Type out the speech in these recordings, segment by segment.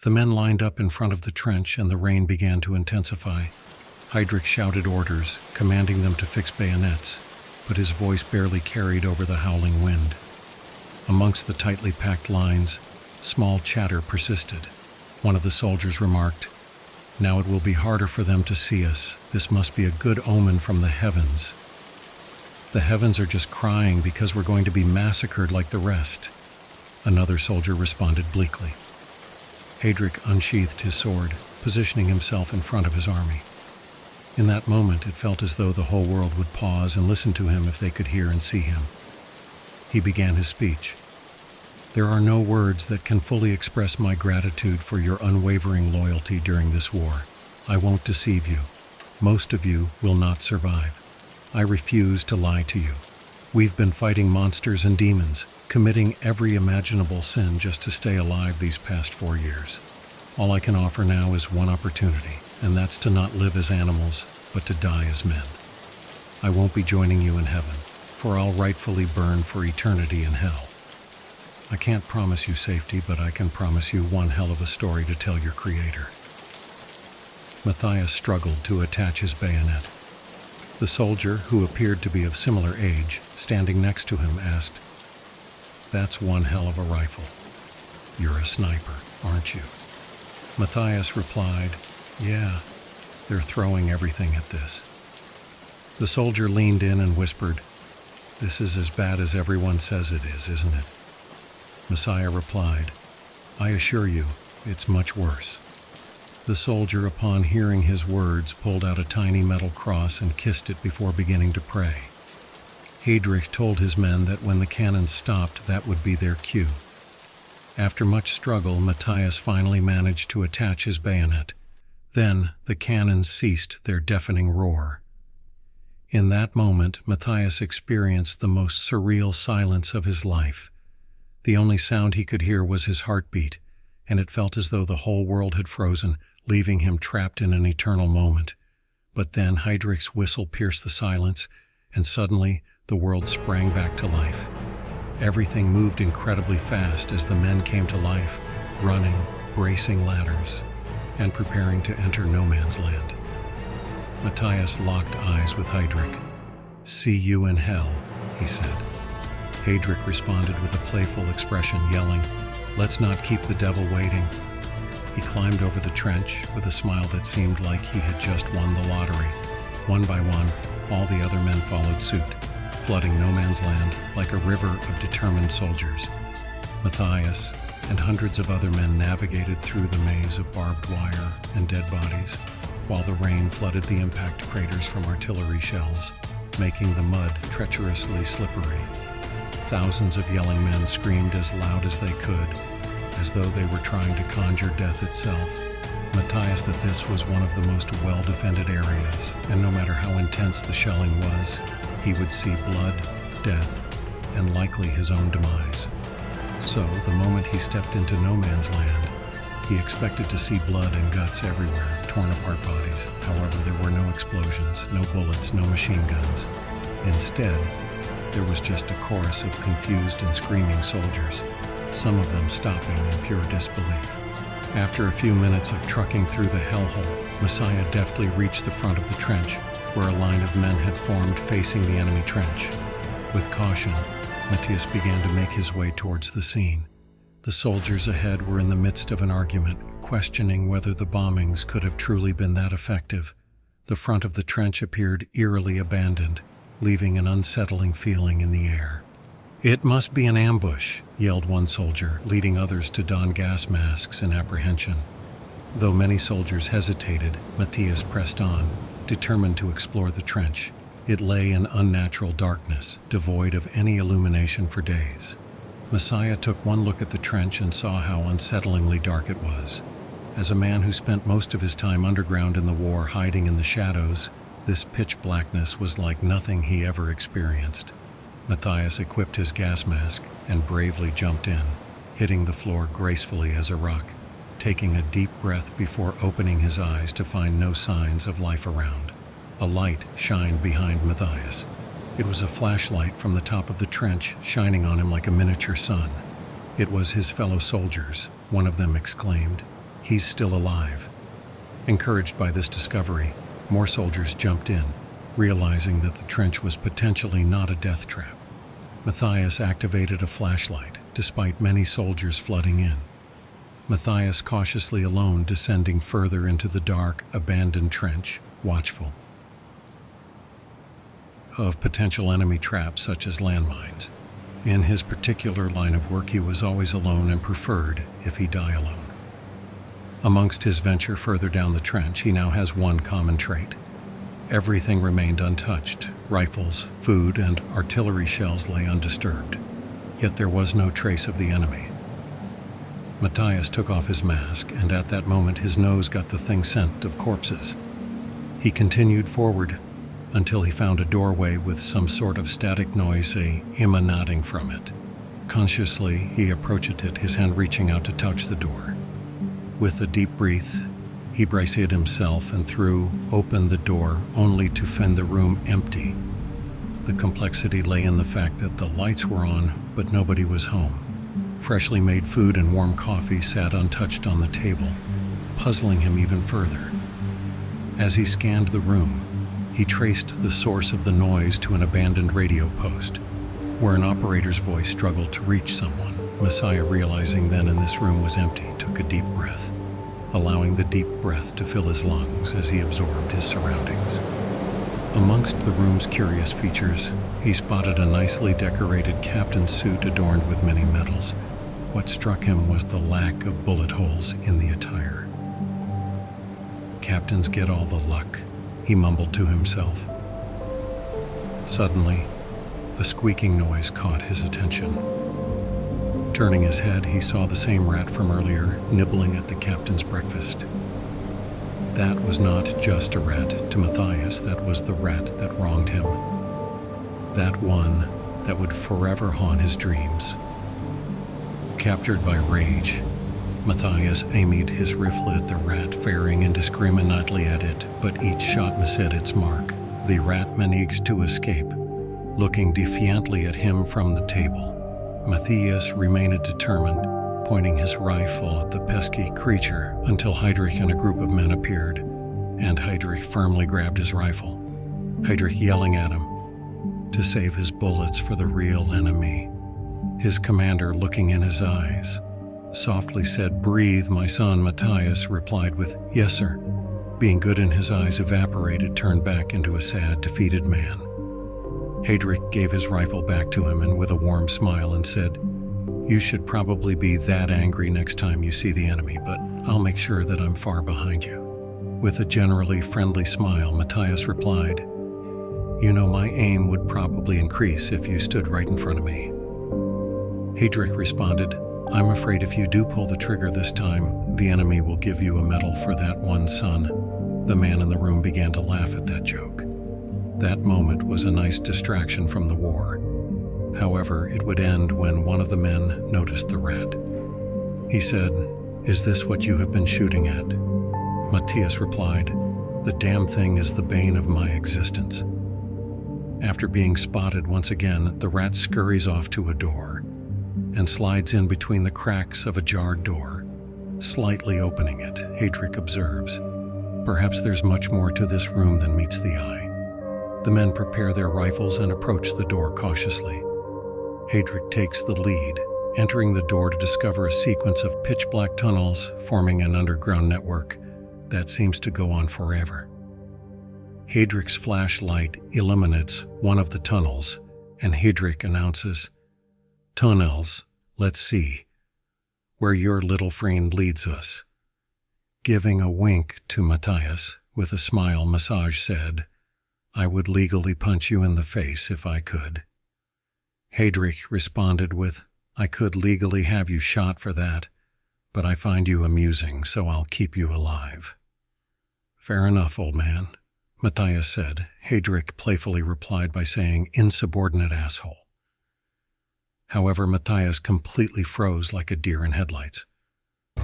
The men lined up in front of the trench and the rain began to intensify. Heydrich shouted orders, commanding them to fix bayonets, but his voice barely carried over the howling wind. Amongst the tightly packed lines, small chatter persisted. One of the soldiers remarked, "Now it will be harder for them to see us. This must be a good omen from the heavens." "The heavens are just crying because we're going to be massacred like the rest," another soldier responded bleakly. Heydrich unsheathed his sword, positioning himself in front of his army. In that moment, it felt as though the whole world would pause and listen to him if they could hear and see him. He began his speech. "There are no words that can fully express my gratitude for your unwavering loyalty during this war. I won't deceive you. Most of you will not survive. I refuse to lie to you. We've been fighting monsters and demons, committing every imaginable sin just to stay alive these past 4 years. All I can offer now is one opportunity, and that's to not live as animals, but to die as men. I won't be joining you in heaven, for I'll rightfully burn for eternity in hell. I can't promise you safety, but I can promise you one hell of a story to tell your Creator." Matthias struggled to attach his bayonet. The soldier, who appeared to be of similar age, standing next to him, asked, "That's one hell of a rifle. You're a sniper, aren't you?" Matthias replied, "Yeah, they're throwing everything at this." The soldier leaned in and whispered, "This is as bad as everyone says it is, isn't it?" Messiah replied, "I assure you, it's much worse." The soldier, upon hearing his words, pulled out a tiny metal cross and kissed it before beginning to pray. Heydrich told his men that when the cannons stopped, that would be their cue. After much struggle, Matthias finally managed to attach his bayonet. Then the cannons ceased their deafening roar. In that moment, Matthias experienced the most surreal silence of his life. The only sound he could hear was his heartbeat, and it felt as though the whole world had frozen, leaving him trapped in an eternal moment. But then Heydrich's whistle pierced the silence, and suddenly the world sprang back to life. Everything moved incredibly fast as the men came to life, running, bracing ladders, and preparing to enter no man's land. Matthias locked eyes with Heydrich. "See you in hell," he said. Heydrich responded with a playful expression, yelling, "Let's not keep the devil waiting." He climbed over the trench with a smile that seemed like he had just won the lottery. One by one, all the other men followed suit, flooding no man's land like a river of determined soldiers. Matthias and hundreds of other men navigated through the maze of barbed wire and dead bodies, while the rain flooded the impact craters from artillery shells, making the mud treacherously slippery. Thousands of yelling men screamed as loud as they could, as though they were trying to conjure death itself. Matthias that this was one of the most well-defended areas, and no matter how intense the shelling was, he would see blood, death, and likely his own demise. So, the moment he stepped into no man's land, he expected to see blood and guts everywhere, torn apart bodies. However, there were no explosions, no bullets, no machine guns. Instead, there was just a chorus of confused and screaming soldiers, some of them stopping in pure disbelief. After a few minutes of trucking through the hellhole, Messiah deftly reached the front of the trench, where a line of men had formed facing the enemy trench. With caution, Matthias began to make his way towards the scene. The soldiers ahead were in the midst of an argument, questioning whether the bombings could have truly been that effective. The front of the trench appeared eerily abandoned, leaving an unsettling feeling in the air. "It must be an ambush," yelled one soldier, leading others to don gas masks in apprehension. Though many soldiers hesitated, Matthias pressed on, determined to explore the trench. It lay in unnatural darkness, devoid of any illumination for days. Messiah took one look at the trench and saw how unsettlingly dark it was. As a man who spent most of his time underground in the war hiding in the shadows, this pitch blackness was like nothing he ever experienced. Matthias equipped his gas mask and bravely jumped in, hitting the floor gracefully as a rock, taking a deep breath before opening his eyes to find no signs of life around. A light shined behind Matthias. It was a flashlight from the top of the trench, shining on him like a miniature sun. It was his fellow soldiers, one of them exclaimed. He's still alive. Encouraged by this discovery, more soldiers jumped in, realizing that the trench was potentially not a death trap. Matthias activated a flashlight, despite many soldiers flooding in. Matthias cautiously alone descending further into the dark, abandoned trench, watchful of potential enemy traps such as landmines. In his particular line of work, he was always alone and preferred if he die alone. Amongst his venture further down the trench, he now has one common trait. Everything remained untouched. Rifles, food, and artillery shells lay undisturbed. Yet there was no trace of the enemy. Matthias took off his mask, and at that moment his nose got the thing scent of corpses. He continued forward until he found a doorway with some sort of static noise emanating from it. Consciously, he approached it, his hand reaching out to touch the door. With a deep breath, he braced himself and threw open the door, only to find the room empty. The complexity lay in the fact that the lights were on, but nobody was home. Freshly made food and warm coffee sat untouched on the table, puzzling him even further. As he scanned the room, he traced the source of the noise to an abandoned radio post, where an operator's voice struggled to reach someone. Messiah, realizing then in this room was empty, took a deep breath, allowing the deep breath to fill his lungs as he absorbed his surroundings. Amongst the room's curious features, he spotted a nicely decorated captain's suit adorned with many medals. What struck him was the lack of bullet holes in the attire. "Captains get all the luck," he mumbled to himself. Suddenly, a squeaking noise caught his attention. Turning his head, he saw the same rat from earlier nibbling at the captain's breakfast. That was not just a rat. To Matthias, that was the rat that wronged him. That one that would forever haunt his dreams. Captured by rage, Matthias aimed his rifle at the rat, firing indiscriminately at it, but each shot missed its mark. The rat managed to escape, looking defiantly at him from the table. Matthias remained determined, pointing his rifle at the pesky creature until Heydrich and a group of men appeared, and Heydrich firmly grabbed his rifle, Heydrich yelling at him to save his bullets for the real enemy. His commander, looking in his eyes, softly said, "Breathe, my son." Matthias replied with, "Yes, sir." Being good in his eyes evaporated, turned back into a sad, defeated man. Heydrich gave his rifle back to him and with a warm smile and said, "You should probably be that angry next time you see the enemy, but I'll make sure that I'm far behind you." With a generally friendly smile, Matthias replied, "You know, my aim would probably increase if you stood right in front of me." Heydrich responded, "I'm afraid if you do pull the trigger this time, the enemy will give you a medal for that one, son." The man in the room began to laugh at that joke. That moment was a nice distraction from the war. However, it would end when one of the men noticed the rat. He said, "Is this what you have been shooting at?" Matthias replied, "The damn thing is the bane of my existence." After being spotted once again, the rat scurries off to a door and slides in between the cracks of a jarred door, slightly opening it. Heydrich observes, "Perhaps there's much more to this room than meets the eye." The men prepare their rifles and approach the door cautiously. Heydrich takes the lead, entering the door to discover a sequence of pitch-black tunnels forming an underground network that seems to go on forever. Heydrich's flashlight illuminates one of the tunnels, and Heydrich announces, "Tunnels, let's see where your little friend leads us." Giving a wink to Matthias, with a smile, Massage said, "I would legally punch you in the face if I could." Heydrich responded with, "I could legally have you shot for that, but I find you amusing, so I'll keep you alive." "Fair enough, old man," Matthias said. Heydrich playfully replied by saying, "Insubordinate asshole." However, Matthias completely froze like a deer in headlights.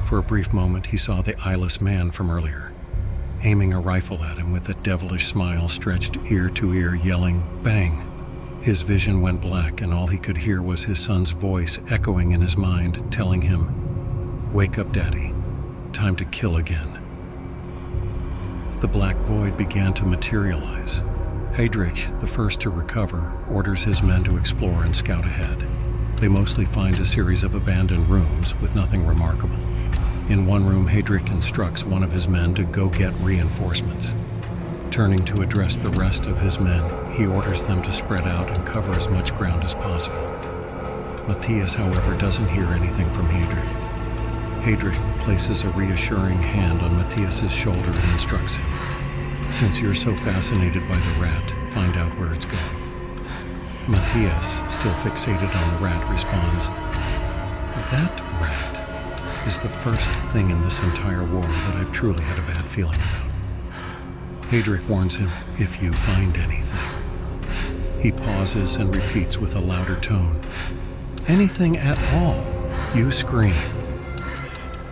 For a brief moment, he saw the eyeless man from earlier, aiming a rifle at him with a devilish smile stretched ear to ear, yelling, "Bang!" His vision went black, and all he could hear was his son's voice echoing in his mind, telling him, "Wake up, Daddy. time to kill again. The black void began to materialize. Heydrich, the first to recover, orders his men to explore and scout ahead. They mostly find a series of abandoned rooms with nothing remarkable. In one room, Heydrich instructs one of his men to go get reinforcements. Turning to address the rest of his men, he orders them to spread out and cover as much ground as possible. Matthias, however, doesn't hear anything from Heydrich. Heydrich places a reassuring hand on Matthias's shoulder and instructs him, "Since you're so fascinated by the rat, find out where it's going." Matthias, still fixated on the rat, responds, "That rat is the first thing in this entire war that I've truly had a bad feeling about." Heydrich warns him, "If you find anything." He pauses and repeats with a louder tone, "Anything at all, you scream."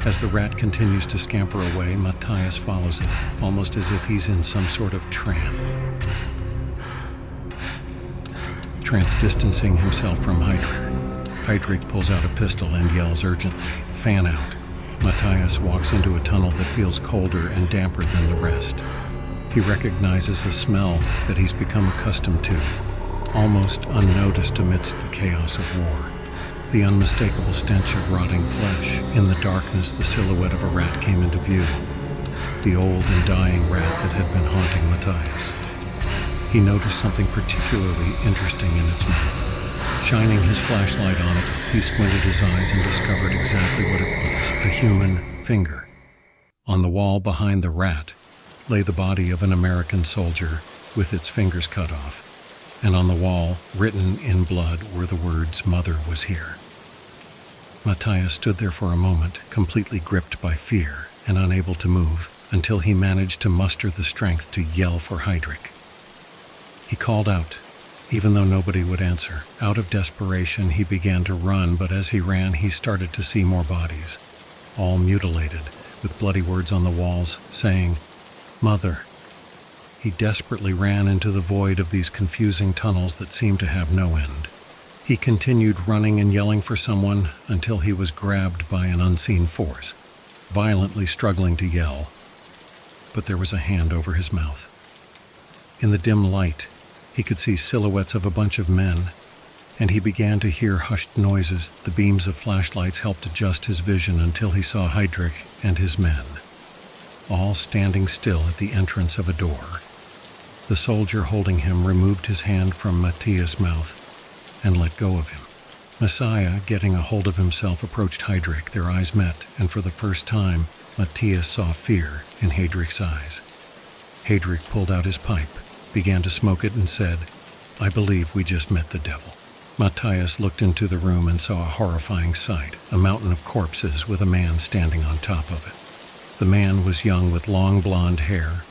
As the rat continues to scamper away, Matthias follows it, almost as if he's in some sort of trance. Distancing himself from Heydrich. Heydrich pulls out a pistol and yells urgently, "Fan out." Matthias walks into a tunnel that feels colder and damper than the rest. He recognizes a smell that he's become accustomed to, almost unnoticed amidst the chaos of war. The unmistakable stench of rotting flesh. In the darkness, the silhouette of a rat came into view. The old and dying rat that had been haunting Matthias. He noticed something particularly interesting in its mouth. Shining his flashlight on it, he squinted his eyes and discovered exactly what it was, a human finger. On the wall behind the rat lay the body of an American soldier with its fingers cut off, and on the wall, written in blood, were the words, "Mother was here." Matthias stood there for a moment, completely gripped by fear and unable to move, until he managed to muster the strength to yell for Heydrich. He called out, even though nobody would answer. Out of desperation, he began to run, but as he ran, he started to see more bodies, all mutilated, with bloody words on the walls, saying, "Mother." He desperately ran into the void of these confusing tunnels that seemed to have no end. He continued running and yelling for someone until he was grabbed by an unseen force, violently struggling to yell, but there was a hand over his mouth. In the dim light, he could see silhouettes of a bunch of men, and he began to hear hushed noises. The beams of flashlights helped adjust his vision until he saw Heydrich and his men, all standing still at the entrance of a door. The soldier holding him removed his hand from Matthias' mouth and let go of him. Messiah, getting a hold of himself, approached Heydrich. Their eyes met, and for the first time, Matthias saw fear in Heydrich's eyes. Heydrich pulled out his pipe, began to smoke it, and said, "I believe we just met the devil." Matthias looked into the room and saw a horrifying sight, a mountain of corpses with a man standing on top of it. The man was young with long blonde hair,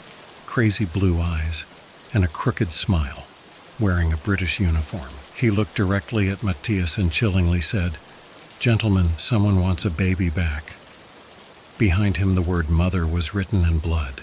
crazy blue eyes, and a crooked smile, wearing a British uniform. He looked directly at Matthias and chillingly said, "Gentlemen, someone wants a baby back." Behind him the word "mother" was written in blood.